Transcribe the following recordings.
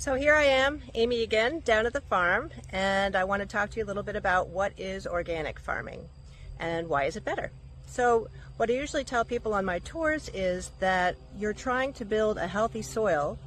So here I am, Amy again, down at the farm, and I want to talk to you a little bit about what is organic farming and why is it better. So what I usually tell people on my tours is that you're trying to build a healthy soil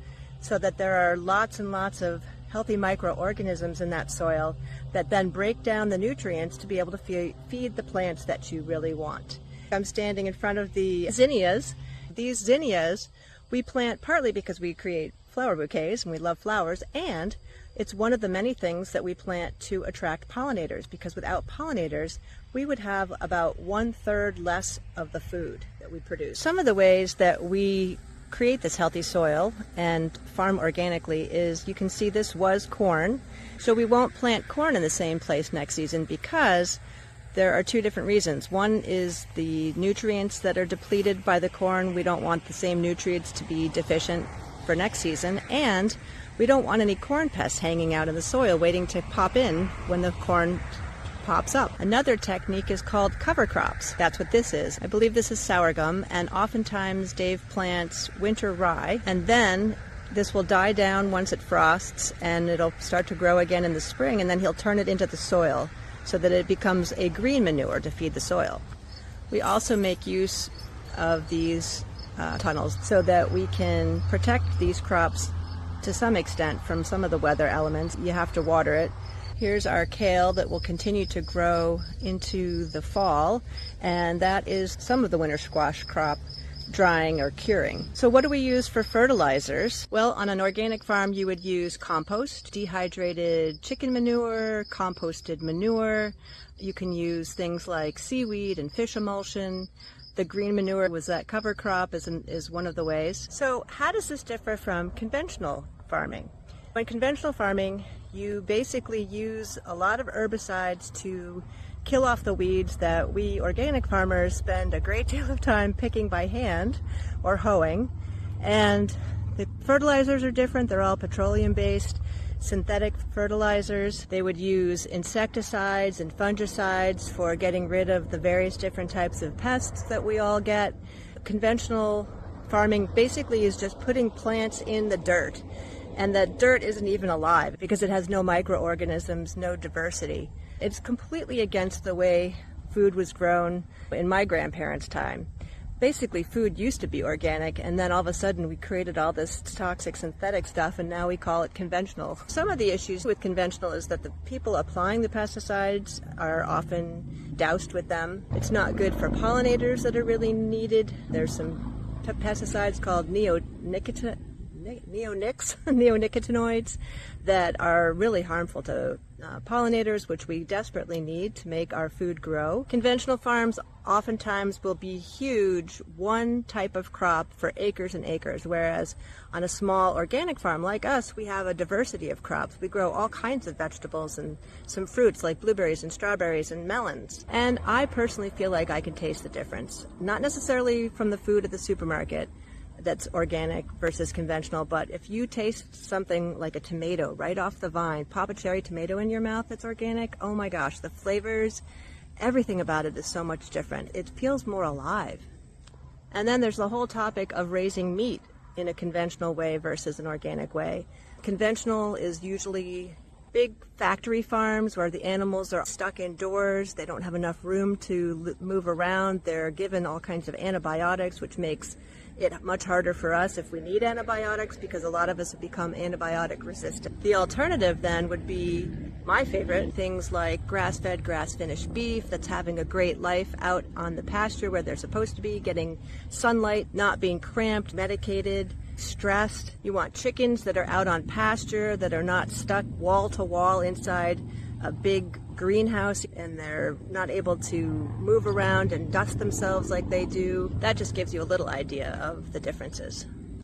so that there are lots and lots of healthy microorganisms in that soil that then break down the nutrients to be able to feed the plants that you really want. I'm standing in front of the zinnias. These zinnias we plant partly because we create flower bouquets and we love flowers, and it's one of the many things that we plant to attract pollinators, because without pollinators we would have about 1/3 less of the food that we produce. Some of the ways that we create this healthy soil and farm organically is, you can see this was corn, so we won't plant corn in the same place next season because there are two different reasons. One is the nutrients that are depleted by the corn. We don't want the same nutrients to be deficient for next season, and we don't want any corn pests hanging out in the soil waiting to pop in when the corn pops up. Another technique is called cover crops. That's what this is. I believe this is sorghum, and oftentimes Dave plants winter rye, and then this will die down once it frosts and it'll start to grow again in the spring, and then he'll turn it into the soil so that it becomes a green manure to feed the soil. We also make use of these tunnels so that we can protect these crops to some extent from some of the weather elements. You have to water it. Here's our kale that will continue to grow into the fall, and that is some of the winter squash crop drying or curing. So what do we use for fertilizers? Well, on an organic farm you would use compost, dehydrated chicken manure, composted manure. You can use things like seaweed and fish emulsion. The green manure was that cover crop is one of the ways. So how does this differ from conventional farming? In conventional farming, you basically use a lot of herbicides to kill off the weeds that we organic farmers spend a great deal of time picking by hand or hoeing. And the fertilizers are different. They're all petroleum-based, synthetic fertilizers. They would use insecticides and fungicides for getting rid of the various different types of pests that we all get. Conventional farming basically is just putting plants in the dirt, and the dirt isn't even alive because it has no microorganisms, no diversity. It's completely against the way food was grown in my grandparents' time. Basically, food used to be organic, and then all of a sudden we created all this toxic synthetic stuff, and now we call it conventional. Some of the issues with conventional is that the people applying the pesticides are often doused with them. It's not good for pollinators that are really needed. There's some pesticides called neonicotinoids that are really harmful to pollinators, which we desperately need to make our food grow. Conventional farms oftentimes will be huge, one type of crop for acres and acres, whereas on a small organic farm like us, we have a diversity of crops. We grow all kinds of vegetables and some fruits like blueberries and strawberries and melons. And I personally feel like I can taste the difference, not necessarily from the food at the supermarket that's organic versus conventional, but if you taste something like a tomato right off the vine, pop a cherry tomato in your mouth that's organic, oh my gosh, the flavors, everything about it is so much different. It feels more alive. And then there's the whole topic of raising meat in a conventional way versus an organic way. Conventional is usually big factory farms where the animals are stuck indoors. They don't have enough room to move around. They're given all kinds of antibiotics, which makes it much harder for us if we need antibiotics, because a lot of us have become antibiotic resistant. The alternative then would be my favorite, things like grass-fed, grass-finished beef that's having a great life out on the pasture where they're supposed to be, getting sunlight, not being cramped, medicated, stressed. You want chickens that are out on pasture, that are not stuck wall to wall inside a big greenhouse, and they're not able to move around and dust themselves like they do. That just gives you a little idea of the differences.